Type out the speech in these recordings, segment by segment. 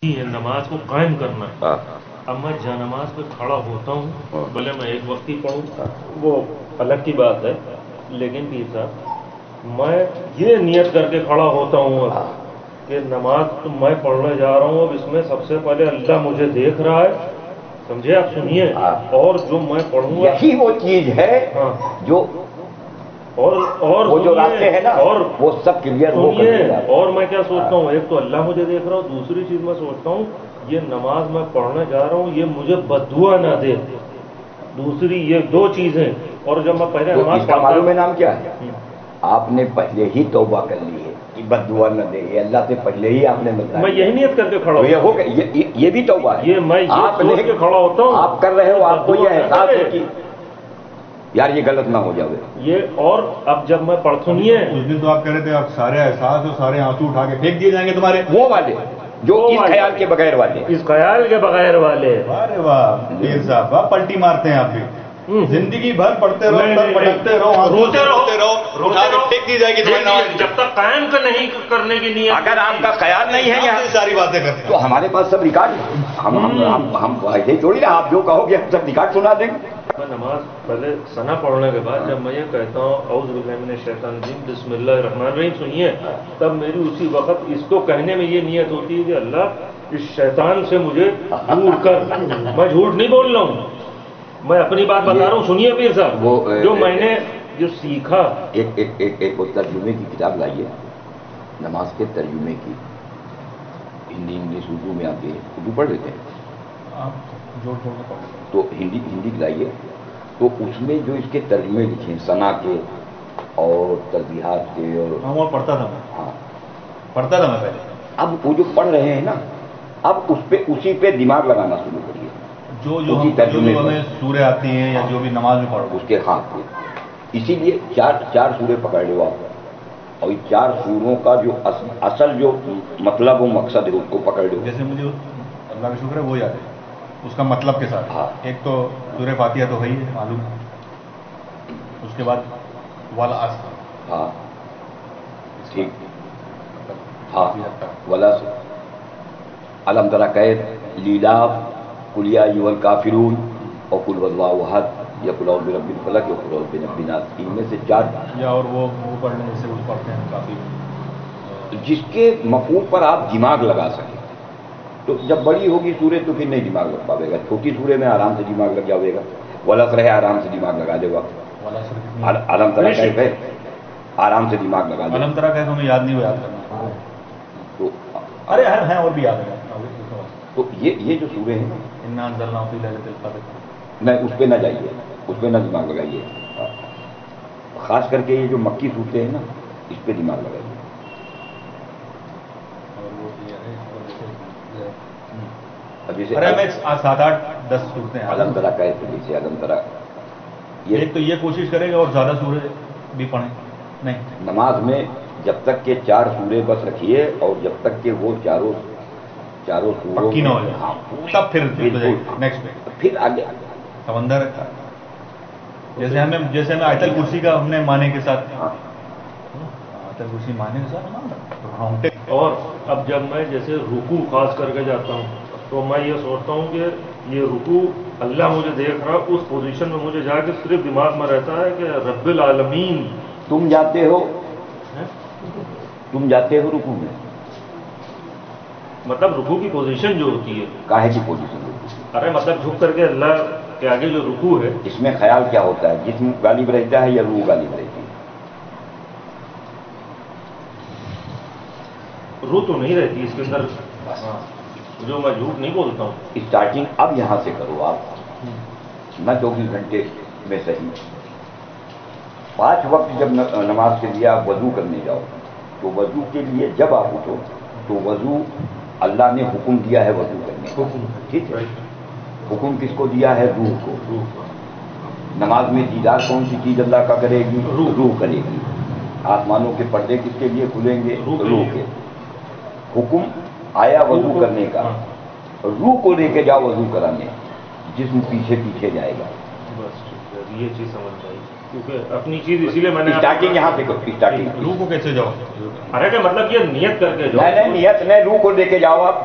ہے نماز کو قائم کرنا ہے۔ اب میں جا نماز پہ کھڑا ہوتا ہوں، بھلے میں ایک وقت ہی پڑھوں، وہ الگ کی بات ہے، لیکن پیر صاحب میں یہ نیت کر کے کھڑا ہوتا ہوں اب کہ نماز تو میں پڑھنے جا رہا ہوں، اب اس میں سب سے پہلے اللہ مجھے دیکھ رہا ہے، سمجھے آپ؟ سنیے، اور جو میں پڑھوں گا یہی وہ چیز ہے جو اور وہ جو راستے ہیں نا، اور وہ سب کلیئر ہو کر سنیے، اور میں کیا سوچتا ہوں، ایک تو اللہ مجھے دیکھ رہا ہوں، دوسری چیز میں سوچتا ہوں یہ نماز میں پڑھنے جا رہا ہوں، یہ مجھے بددعا نہ دے، دوسری یہ دو چیزیں۔ اور جب میں پہلے تو نماز اس کا پڑھتا معلوم ہے نام کیا ہے؟ آپ نے پہلے ہی توبہ کر لی ہے کہ بد دعا نہ دے، یہ اللہ سے پہلے ہی آپ نے بتایا، میں یہی نیت کر کے کھڑا تو یہ ہوتا ہو ہوں، گیا، یہ بھی توبہ ہے۔ یہ میں یہ آپ سوچ نے کے کھڑا ہوتا ہوں آپ کر رہے ہو، آپ کو یہ بددعا نہ احساس دے۔ ہے کہ یار یہ غلط نہ ہو جائے یہ اور اب جب میں سنیے، اس دن تو آپ کہہ رہے تھے آپ سارے احساس اور سارے آنسو اٹھا کے پھینک دیے جائیں گے تمہارے، وہ والے جو اس خیال کے بغیر والے، اس خیال کے بغیر والے۔ ارے واہ پیر صاحب، آپ پلٹی مارتے ہیں آپ بھی، زندگی بھر پڑھتے رہو، نہیں، سر نہیں، پٹکتے رہو، آنسو روتے رہو، روتے رہو، اٹھا کے پھینک دی جائے گی تمہاری نماز۔ جب تک قائم کا نہیں کرنے کی نیت، اگر آپ کا خیال نہیں ہے آپ یہاں یہ ساری باتیں کرتے ہیں تو ہمارے پاس سب ریکارڈ ہے، ہم ایسے ہی تھوڑی نا آپ جو کہو گے ہم سب ریکارڈ سنا دیں گے۔ میں نماز پہلے ثنا پڑھنے کے بعد جب میں یہ کہتا ہوں اعوذ باللہ من الشیطان الرجیم بسم اللہ الرحمن الرحیم، سنیے، تب میری اسی وقت اس کو کہنے میں یہ نیت ہوتی ہے کہ اللہ اس شیطان سے مجھے دور کر۔ میں جھوٹ نہیں بول رہا ہوں، میں اپنی بات بتا رہا ہوں، سنیے پیر صاحب، جو میں نے جو سیکھا۔ ایک وہ ترجمے کی کتاب لائیے، نماز کے ترجمے کی، ہندی انگلش اردو میں آتی ہے، اردو پڑھ لیتے ہیں جوڑ جوڑ کے پڑھ لیتے ہیں۔ تو ہندی لائیے، تو اس میں جو اس کے ترجمے لکھے ہیں ثنا کے اور تسبیحات کے، اور ہاں وہ پڑھتا تھا، ہاں پڑھتا تھا میں پہلے۔ اب وہ جو پڑھ رہے ہیں نا، اب اسی پہ دماغ لگانا شروع کریے، جو اسی ترجمے پر، ہمیں سوریں آتی ہیں یا جو بھی نماز میں پڑھو، اس کے ہاتھ پہ، اسی لیے چار سورے پکڑ لو آپ، اور یہ چار سوروں کا جو اصل جو مطلب و مقصد ہے اس کو پکڑ لو۔ جیسے مجھے اللہ کا شکر ہے وہ یاد ہے اس کا مطلب کے ساتھ۔ ہاں۔ ایک تو سورہ فاتحہ تو ہے ہی معلوم، اس کے بعد والعصر، ہاں ٹھیک، ہاں ولا علم ترى كيف، لیلاف، قل یا ایھا الکافرون، اور قل هو اللہ احد، یا قل اعوذ برب الفلق، یا قل اعوذ برب الناس، ان میں سے چار، یا اور وہ پڑھ لیں جیسے وہ پڑھتے ہیں کافی، جس کے مفہوم پر آپ دماغ لگا سکیں۔ تو جب بڑی ہوگی سورے تو پھر نہیں دماغ لگ پاوے گا، چھوٹی سورے میں آرام سے دماغ لگ جاوے گا، والعصر ہے آرام سے دماغ لگا دے گا، علم ترى كيف ہے آرام سے دماغ لگا دے گا۔ علم ترى كيف ہمیں یاد نہیں ہو، یاد کرنا، تو ارے ہیں اور بھی یاد ہے، تو یہ جو سورے ہیں، انا انزلناه في ليلة القدر، نہیں اس پہ نہ جائیے، اس پہ نہ دماغ لگائیے، خاص کر کے یہ جو مکی صورتیں ہیں نا اس پہ دماغ لگائیے۔ اب جیسے ارے ہمیں 7 8 10 صورتیں ہیں، علم ترى كيف، جیسے علم ترى، ایک تو یہ کوشش کرے گا اور زیادہ سورے بھی پڑھیں، نہیں نماز میں جب تک کہ 4 سورے بس رکھیے، اور جب تک کہ وہ چاروں سوروں پکی نہ ہو جائے، ہاں تب پھر بالکل، نیکسٹ پہ پھر آگے سمندر، جیسے ہمیں آیت الکرسی کا ہم نے معنی کے ساتھ، ہاں آیت الکرسی معنی کے ساتھ، اور اب جب میں جیسے رکوع خاص کر کے جاتا ہوں تو میں یہ سوچتا ہوں کہ یہ رکوع اللہ مجھے دیکھ رہا، اس پوزیشن میں مجھے جا کے صرف دماغ میں رہتا ہے کہ رب العالمین، تم جاتے ہو رکوع میں، مطلب رکوع کی پوزیشن جو ہوتی ہے، کاہے کی پوزیشن ہوتی ہے؟ ارے مطلب جھک کر کے اللہ کے آگے جو رکوع ہے، اس میں خیال کیا ہوتا ہے؟ جسم غالب رہتا ہے یا روح غالب رہتی ہے؟ روح تو نہیں رہتی اس کے اندر، ہاں، جو میں جھوٹ نہیں بولتا ہوں۔ اسٹارٹنگ اب یہاں سے کرو آپ، نہ 24 گھنٹے میں صحیح، 5 وقت جب نماز کے لیے آپ وضو کرنے جاؤ تو وضو کے لیے جب آپ اٹھو تو وضو اللہ نے حکم دیا ہے وضو کرنے کا، ٹھیک ہے؟ حکم کس کو دیا ہے؟ روح کو۔ نماز میں دیدار کون سی چیز اللہ کا کرے گی؟ روح کرے گی۔ آسمانوں کے پردے کس کے لیے کھلیں گے؟ روح کے۔ حکم آیا وضو کرنے کا، روح کو لے کے جاؤ وضو کرانے، جسم پیچھے پیچھے جائے گا۔ بس یہ چیز سمجھ میں آئی، کیونکہ اپنی چیز اسی لیے میں نے اسٹارٹنگ یہاں سے کرو، اسٹارٹنگ۔ روح کو کیسے جاؤ؟ ارے کہ مطلب یہ نیت کر کے جو، نہیں نیت نہیں، روح کو لے کے جاؤ آپ،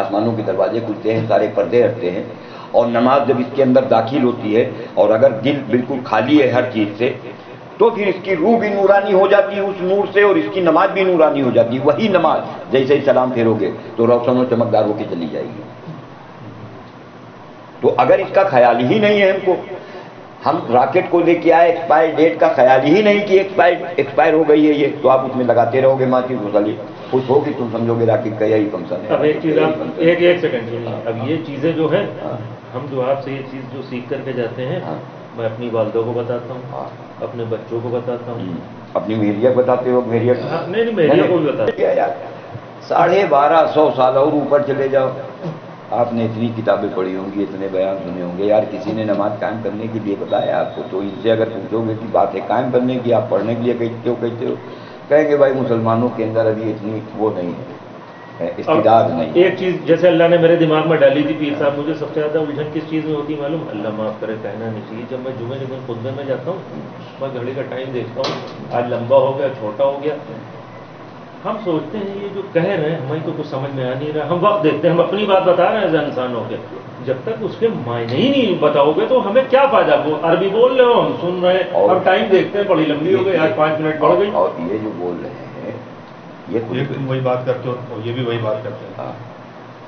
آسمانوں کے دروازے کھلتے ہیں، سارے پردے ہٹتے ہیں، اور نماز جب اس کے اندر داخل ہوتی ہے اور اگر دل بالکل خالی ہے ہر چیز سے، تو پھر اس کی روح بھی نورانی ہو جاتی ہے اس نور سے، اور اس کی نماز بھی نورانی ہو جاتی ہے. وہی نماز جیسے ہی سلام پھیرو گے تو روشن و چمکدار ہو کے چلی جائے گی. تو اگر اس کا خیال ہی نہیں ہے ہم کو، ہم راکٹ کو لے کے آئے، ایکسپائر ڈیٹ کا خیال ہی نہیں کہ ایکسپائر ہو گئی ہے یہ، تو آپ اس میں لگاتے رہو گے ماچس مسلی، خوش ہوگی تم سمجھو گے راکٹ کا یہی فنکشن ہے. اب ایک چیز آپ ایک سیکنڈ سنیے. اب یہ چیزیں جو ہیں ہم جو آپ سے یہ چیز جو سیکھ کر کے جاتے ہیں، میں اپنی والدوں کو بتاتا ہوں، اپنے بچوں کو بتاتا ہوں. اپنی میریا بتاتے ہو؟ میریا نہیں میریا کو بھی بتاتا یار 1250 سال اور اوپر چلے جاؤ، آپ نے اتنی کتابیں پڑھی ہوں گی، اتنے بیان سنے ہوں گے. یار کسی نے نماز قائم کرنے کے لیے بتایا آپ کو؟ تو ان سے اگر پوچھو گے کہ بات ہے قائم کرنے کی، آپ پڑھنے کے لیے کہتے ہو، کہیں گے بھائی مسلمانوں کے اندر ابھی اتنی وہ نہیں ہے، استعداد نہیں. ایک چیز جیسے اللہ نے میرے دماغ میں ڈالی تھی پیر صاحب، مجھے سب سے زیادہ الجھن کس چیز میں ہوتی معلوم؟ اللہ معاف کرے کہنا نہیں چاہیے، جب میں جمعے کے دن خطبے میں جاتا ہوں میں گھڑی کا ٹائم دیکھتا ہوں، آج لمبا ہو گیا چھوٹا ہو گیا. ہم سوچتے ہیں یہ جو کہہ رہے ہیں ہمیں تو کچھ سمجھ میں آ نہیں رہا. ہم وقت دیکھتے ہیں، ہم اپنی بات بتا رہے ہیں ایز انسان ہو کے، جب تک اس کے معنی ہی نہیں بتاؤ گے تو ہمیں کیا فائدہ؟ وہ عربی بول رہے ہو، ہم سن رہے ہیں، اور ٹائم دیکھتے ہیں بڑی لمبی ہو گئی، آج 5 منٹ بڑھ گئی. اور یہ جو بول رہے ہیں یہ تم وہی بات کرتے ہو، یہ بھی وہی بات کرتے ہیں.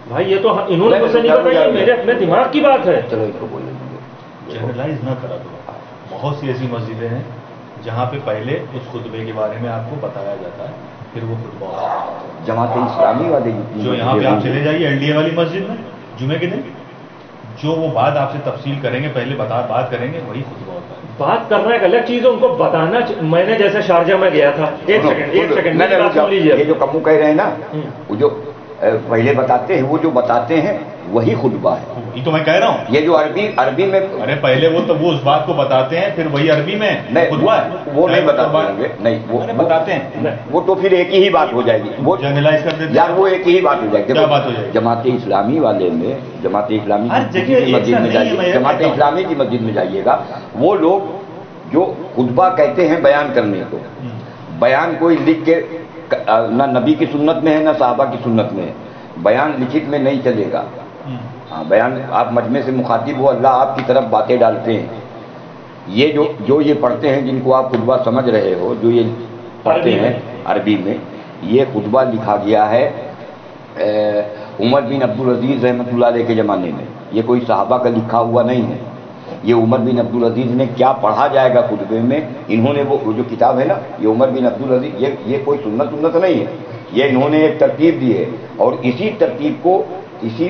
بھائی یہ تو انہوں نے مجھ سے نہیں بتایا، یہ میرے اپنے دماغ کی بات ہے. چلو اس کو بولیں گے، جنرلائز نہ کرا دو. بہت سی ایسی مسجدیں ہیں جہاں پہ پہلے اس خطبے کے بارے میں آپ کو بتایا جاتا ہے، پھر وہ خطبہ ہوتا ہے. جماعت اسلامی والے جو یہاں پہ آپ چلے جائیے LDA والی مسجد میں جمعے کے دن جو وہ بات آپ سے تفصیل کریں گے، پہلے بات کریں گے، وہی خطبہ ہوتا ہے. بات کرنا ایک الگ چیز ہے، ان کو بتانا. میں نے جیسے شارجہ میں گیا تھا، ایک سیکنڈ میری بات سن لیجیے. یہ جو کمو کہہ رہے ہیں نا، وہ جو پہلے بتاتے ہیں، وہ جو بتاتے ہیں وہی خطبہ ہے. یہ تو میں کہہ رہا ہوں، یہ جو عربی میں، ارے پہلے وہ اس بات کو بتاتے ہیں، پھر وہی عربی میں خطبہ ہے. وہ نہیں بتاتے ہوں گے، نہیں وہ بتاتے ہیں، وہ تو پھر ایک ہی بات ہو جائے گی. وہ جنرلائز کر دیتے یار، وہ ایک ہی بات ہو جائے گی. کیا بات ہو جائے گی؟ جماعت اسلامی والے میں، جماعت اسلامی ہر جگہ کی مسجد میں جائیے، جماعت اسلامی کی مسجد میں جائیے گا، وہ لوگ جو خطبہ کہتے ہیں بیان کرنے کو، بیان کوئی لکھ کے نہ نبی کی سنت میں ہے نہ صحابہ کی سنت میں ہے، بیان لکھت میں نہیں چلے گا. ہاں، بیان آپ مجمع سے مخاطب ہو، اللہ آپ کی طرف باتیں ڈالتے ہیں. یہ جو یہ پڑھتے ہیں، جن کو آپ خطبہ سمجھ رہے ہو، جو یہ پڑھتے ہیں عربی میں، یہ خطبہ لکھا گیا ہے عمر بن عبدالعزیز رحمۃ اللہ علیہ کے زمانے میں. یہ کوئی صحابہ کا لکھا ہوا نہیں ہے. یہ عمر بن عبدالعزیز نے کیا پڑھا جائے گا خطبے میں، انہوں نے وہ جو کتاب ہے نا، یہ عمر بن عبدالعزیز، یہ کوئی سنت نہیں ہے، یہ انہوں نے ایک ترتیب دی ہے، اور اسی ترتیب کو اسی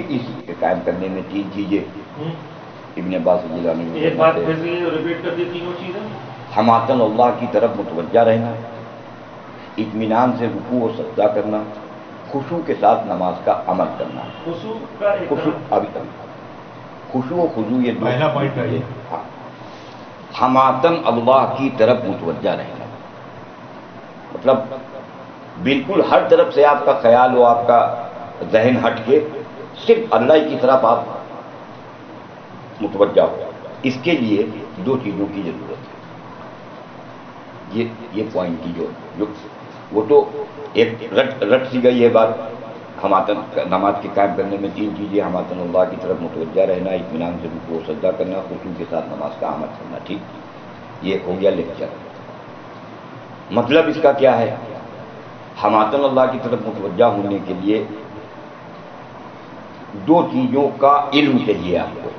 قائم کرنے میں 3 چیزیں ابن عباس رضی اللہ عنہ. ایک بات پھر سے ریپیٹ کر دی، تینوں چیزیں. حماتن اللہ کی طرف متوجہ رہنا، اطمینان سے رکوع و سجدہ کرنا، خشوع کے ساتھ نماز کا عمل کرنا. خشوع و خضوع یہ پہلا پوائنٹ ہے. ہاں، حماتن اللہ کی طرف متوجہ رہنا مطلب بالکل ہر طرف سے آپ کا خیال ہو، آپ کا ذہن ہٹ کے صرف اللہ کی طرف آپ متوجہ ہو. اس کے لیے 2 چیزوں کی ضرورت ہے. یہ پوائنٹ کی جو وہ تو ایک رٹ سی گئی ہے بات. حماتن نماز کے قائم کرنے میں 3 چیزیں: حماتن اللہ کی طرف متوجہ رہنا، اطمینان سے رکوع و سجدہ کرنا، خشوع کے ساتھ نماز کا عمل کرنا. ٹھیک، یہ ہو گیا لیکچر. مطلب اس کا کیا ہے؟ حماتن اللہ کی طرف متوجہ ہونے کے لیے 2 چیزوں کا علم چاہیے آپ کو.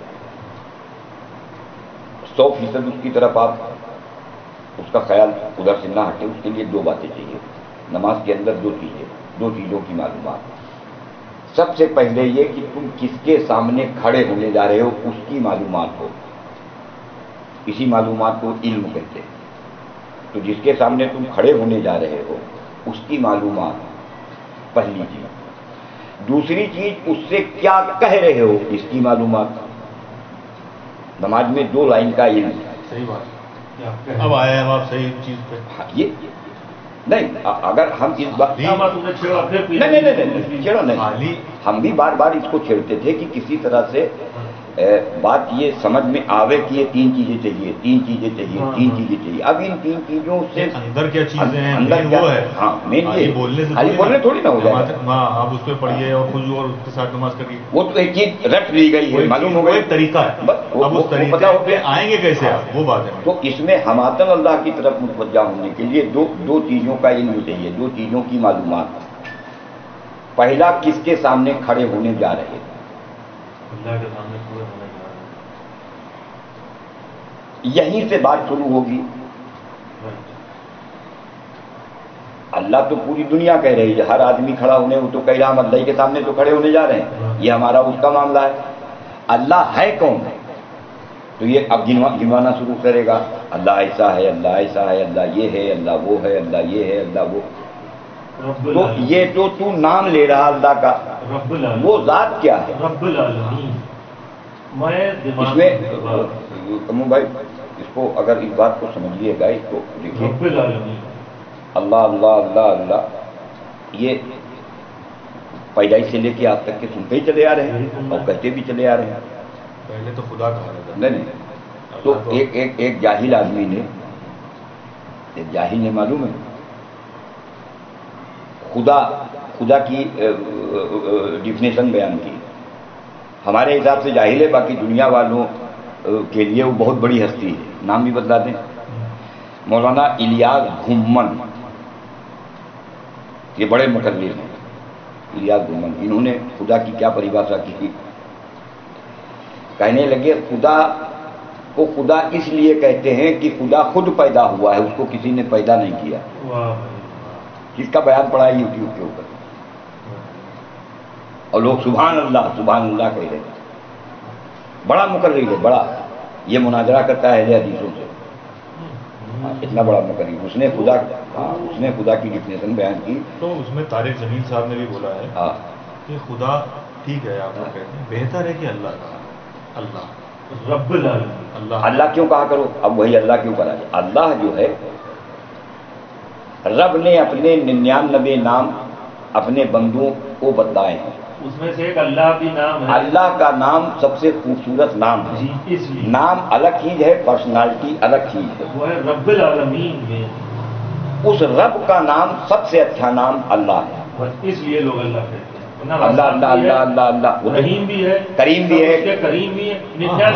100% اس کی طرف آپ اس کا خیال ادھر سے نہ ہٹے. اس کے لیے 2 باتیں چاہیے. نماز کے اندر 2 چیزوں کی معلومات. سب سے پہلے یہ کہ تم کس کے سامنے کھڑے ہونے جا رہے ہو، اس کی معلومات ہو. اسی معلومات کو علم کہتے ہیں. تو جس کے سامنے تم کھڑے ہونے جا رہے ہو اس کی معلومات پہلی چیز. دوسری چیز، اس سے کیا کہہ رہے ہو، اس کی معلومات. نماز میں 2 لائن کا علم. صحیح بات. اب آیا ہم آپ صحیح چیز پہ. یہ نہیں، اگر ہم اس بات نہیں، ہم بھی بار بار اس کو چھیڑتے تھے کہ کسی طرح سے بات یہ سمجھ میں آوے کہ یہ تین چیزیں چاہیے، تین چیزیں چاہیے، تین چیزیں چاہیے. اب ان تین چیزوں سے اندر کیا چیزیں ہیں، اندر مین کیا وہ ہے. ہاں مین یہ بولنے سے بولنے تھوڑی نہ ہو جائے. ہاں آپ اس پہ پڑھیے اور کچھ اور اس کے ساتھ نماز کریے. وہ تو ایک چیز رٹ لی گئی ہے، معلوم ہو وہ گئی. ایک طریقہ ہے. اب اس طریقے پہ آئیں گے کیسے آپ، وہ بات ہے. تو اس میں ہماتن اللہ کی طرف متوجہ ہونے کے لیے دو چیزوں کا علم چاہیے، دو چیزوں کی معلومات. پہلا، کس کے سامنے کھڑے ہونے جا رہے ہیں؟ اللہ کے سامنے کھڑے ہونے جا رہے ہیں. یہیں سے بات شروع ہوگی. اللہ تو پوری دنیا کہہ رہی ہے، ہر آدمی کھڑا ہونے، وہ تو کہہ رہا ہم اللہ کے سامنے تو کھڑے ہونے جا رہے ہیں. یہ ہمارا اس کا معاملہ ہے. اللہ ہے کون؟ تو یہ اب گنوانا شروع کرے گا. اللہ ایسا ہے، اللہ ایسا ہے، اللہ یہ ہے، اللہ وہ ہے، اللہ یہ ہے، اللہ وہ. تو یہ تو نام لے رہا اللہ کا، رب العالمین. وہ ذات کیا ہے؟ رب العالمین. اس میں کمو بھائی، اس کو اگر اس بات کو سمجھیے گا، اس کو دیکھیے. رب العالمین. اللہ اللہ اللہ اللہ، یہ پیدائش سے لے کے آج تک کے سنتے ہی چلے آ رہے ہیں اور کہتے بھی چلے آ رہے ہیں. پہلے تو خدا کہا جاتا. نہیں. تو ایک جاہل آدمی نے، ایک جاہل نے معلوم ہے خدا کی ڈیفینیشن بیان کی. ہمارے حساب سے جاہل ہے، باقی دنیا والوں کے لیے وہ بہت بڑی ہستی ہے. نام بھی بتلا دیں، مولانا الیاس گھمن. یہ بڑے مقرر ہیں الیاس گھمن. انہوں نے خدا کی کیا پریبھاشا کی تھی؟ کہنے لگے خدا کو خدا اس لیے کہتے ہیں کہ خدا خود پیدا ہوا ہے، اس کو کسی نے پیدا نہیں کیا. جس کا بیان پڑا ہے یوٹیوب کے اوپر، اور لوگ سبحان اللہ کہہ رہے ہیں. بڑا مقرر ہے، بڑا. یہ مناظرہ کرتا ہے اہل حدیثوں سے. اتنا بڑا مقرر. اس نے خدا کی ڈیفینیشن بیان کی. تو اس میں طارق جمیل صاحب نے بھی بولا ہے کہ خدا ٹھیک ہے، آپ لوگ کہتے ہیں، بہتر ہے کہ اللہ کہا. اللہ رب العالمین. اللہ کیوں کہا کرو؟ اب وہی اللہ کیوں کرا جائے؟ اللہ جو ہے، رب نے اپنے 99 نام اپنے بندوں کو بتلائے ہیں. اس میں سے ایک اللہ بھی نام ہے. اللہ کا نام سب سے خوبصورت نام ہے. اس لیے نام الگ چیز ہے، پرسنالٹی الگ چیز ہے. وہ ہے رب العالمین میں. اس رب کا نام سب سے اچھا نام اللہ ہے. اس لیے لوگ اللہ کہتے ہیں. اللہ اللہ اللہ اللہ اللہ. رحیم بھی ہے، کریم بھی ہے. کریم بھی ہے.